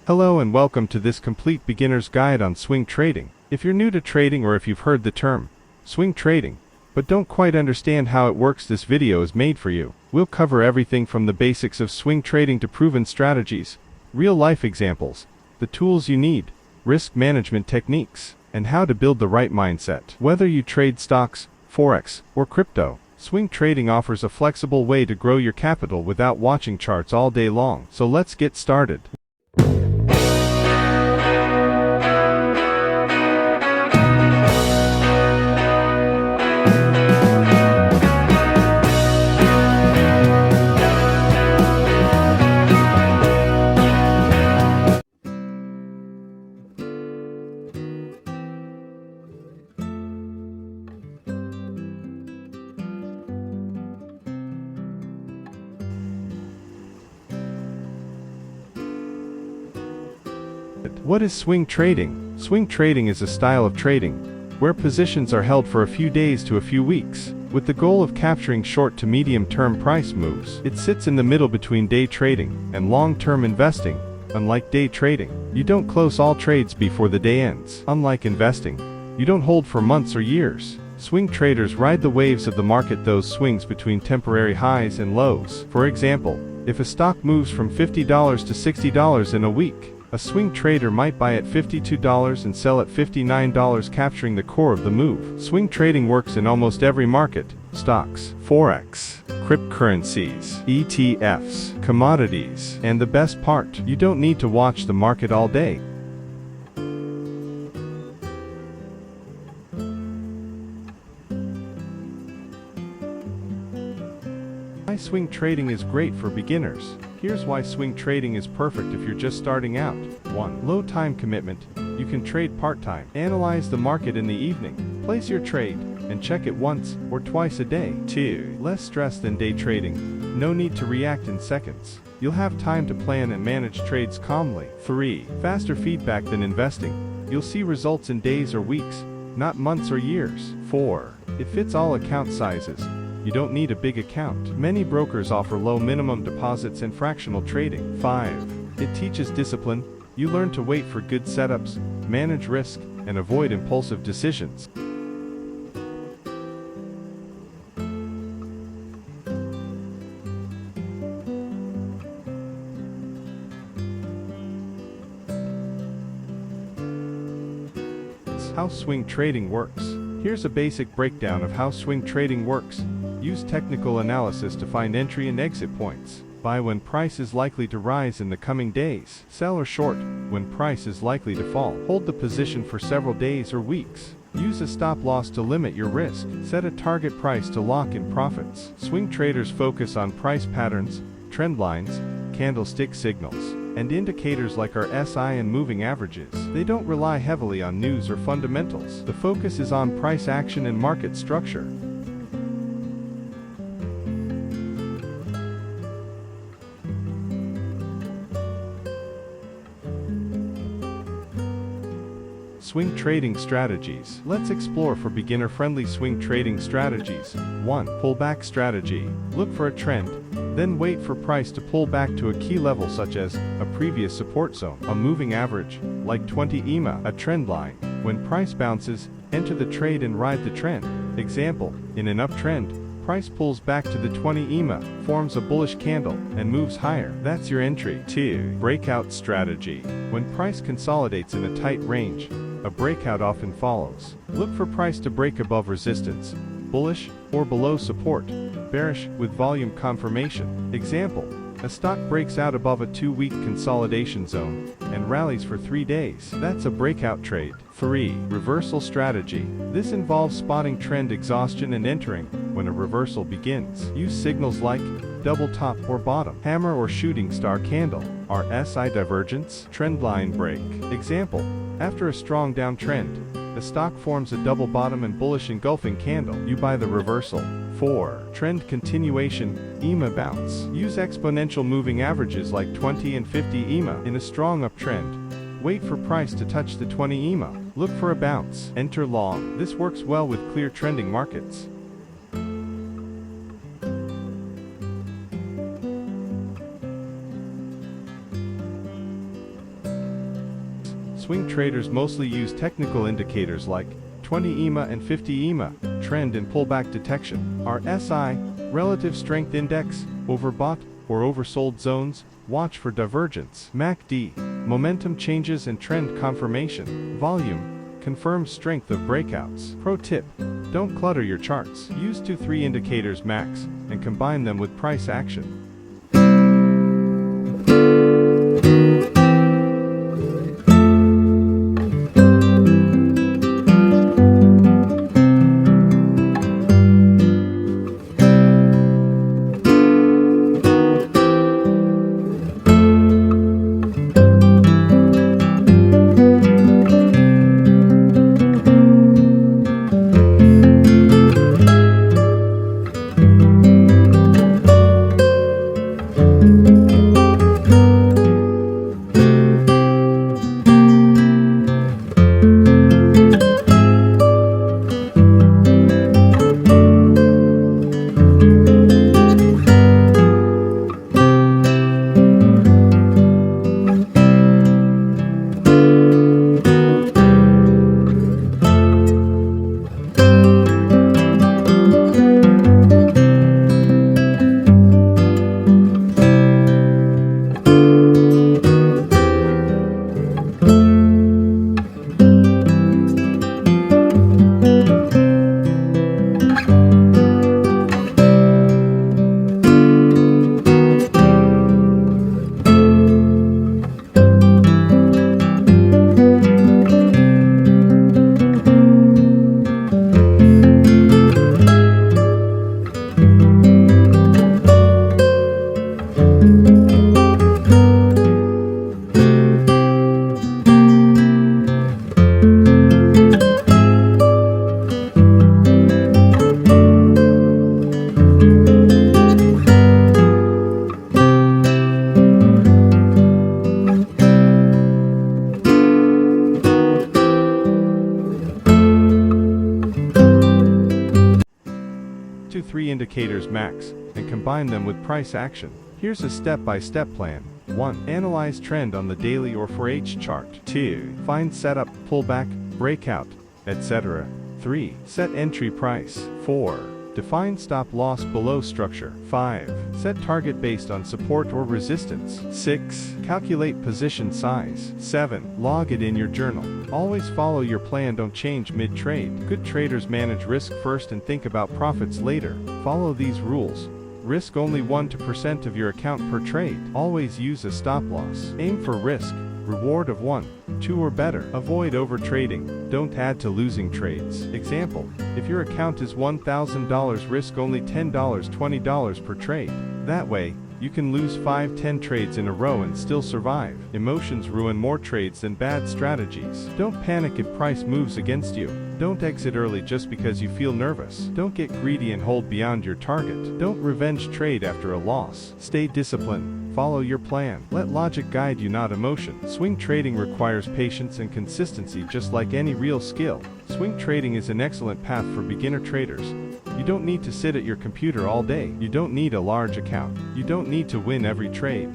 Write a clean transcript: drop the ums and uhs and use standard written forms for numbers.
Hello and welcome to this complete beginner's guide on swing trading. If you're new to trading or if you've heard the term swing trading, but don't quite understand how it works, this video is made for you. We'll cover everything from the basics of swing trading to proven strategies, real-life examples, the tools you need, risk management techniques, and how to build the right mindset. Whether you trade stocks, Forex, or crypto, swing trading offers a flexible way to grow your capital without watching charts all day long. So let's get started. What is swing trading? Swing trading is a style of trading where positions are held for a few days to a few weeks, with the goal of capturing short to medium-term price moves. It sits in the middle between day trading and long-term investing. Unlike day trading, you don't close all trades before the day ends. Unlike investing, you don't hold for months or years. Swing traders ride the waves of the market, those swings between temporary highs and lows. For example, if a stock moves from $50 to $60 in a week, a swing trader might buy at $52 and sell at $59, capturing the core of the move. Swing trading works in almost every market: stocks, Forex, cryptocurrencies, ETFs, commodities, and the best part, you don't need to watch the market all day. Why swing trading is great for beginners. Here's why swing trading is perfect if you're just starting out. 1. Low time commitment. You can trade part-time. Analyze the market in the evening. Place your trade and check it once or twice a day. 2. Less stress than day trading. No need to react in seconds. You'll have time to plan and manage trades calmly. 3. Faster feedback than investing. You'll see results in days or weeks, not months or years. 4. It fits all account sizes. You don't need a big account. Many brokers offer low minimum deposits and fractional trading. 5. It teaches discipline. You learn to wait for good setups, manage risk, and avoid impulsive decisions. How swing trading works. Here's a basic breakdown of how swing trading works. Use technical analysis to find entry and exit points. Buy when price is likely to rise in the coming days. Sell or short when price is likely to fall. Hold the position for several days or weeks. Use a stop loss to limit your risk. Set a target price to lock in profits. Swing traders focus on price patterns, trend lines, candlestick signals, and indicators like our SI and moving averages. They don't rely heavily on news or fundamentals. The focus is on price action and market structure. Swing trading strategies. Let's explore for beginner-friendly swing trading strategies. 1. Pullback strategy. Look for a trend, then wait for price to pull back to a key level such as a previous support zone, a moving average, like 20 EMA, a trend line. When price bounces, enter the trade and ride the trend. Example, in an uptrend, price pulls back to the 20 EMA, forms a bullish candle, and moves higher. That's your entry. 2. Breakout strategy. When price consolidates in a tight range, a breakout often follows. Look for price to break above resistance, bullish, or below support, bearish, with volume confirmation. Example, a stock breaks out above a 2-week consolidation zone and rallies for 3 days. That's a breakout trade. 3. Reversal strategy. This involves spotting trend exhaustion and entering when a reversal begins. Use signals like double top or bottom, hammer or shooting star candle, RSI divergence, trend line break. Example, after a strong downtrend, the stock forms a double bottom and bullish engulfing candle. You buy the reversal. 4. Trend continuation, EMA bounce. Use exponential moving averages like 20 and 50 EMA in a strong uptrend. Wait for price to touch the 20 EMA. Look for a bounce. Enter long. This works well with clear trending markets. Swing traders mostly use technical indicators like 20 EMA and 50 EMA, trend and pullback detection, RSI, relative strength index, overbought or oversold zones, watch for divergence, MACD, momentum changes and trend confirmation, volume, confirms strength of breakouts. Pro tip, don't clutter your charts. Use 2-3 indicators max, and combine them with price action. To 3 indicators max, and combine them with price action. Here's a step-by-step plan. 1. Analyze trend on the daily or 4H chart. 2. Find setup, pullback, breakout, etc. 3. Set entry price. 4. Define stop-loss below structure. 5. Set target based on support or resistance. 6. Calculate position size. 7. Log it in your journal. Always follow your plan, don't change mid-trade. Good traders manage risk first and think about profits later. Follow these rules. Risk only 1% of your account per trade. Always use a stop-loss. Aim for risk. Reward of 1, 2 or better. Avoid overtrading. Don't add to losing trades. Example, if your account is $1,000, risk only $10, $20 per trade. That way, you can lose 5-10 trades in a row and still survive. Emotions ruin more trades than bad strategies. Don't panic if price moves against you. Don't exit early just because you feel nervous. Don't get greedy and hold beyond your target. Don't revenge trade after a loss. Stay disciplined. Follow your plan. Let logic guide you, not emotion. Swing trading requires patience and consistency just like any real skill. Swing trading is an excellent path for beginner traders. You don't need to sit at your computer all day. You don't need a large account. You don't need to win every trade.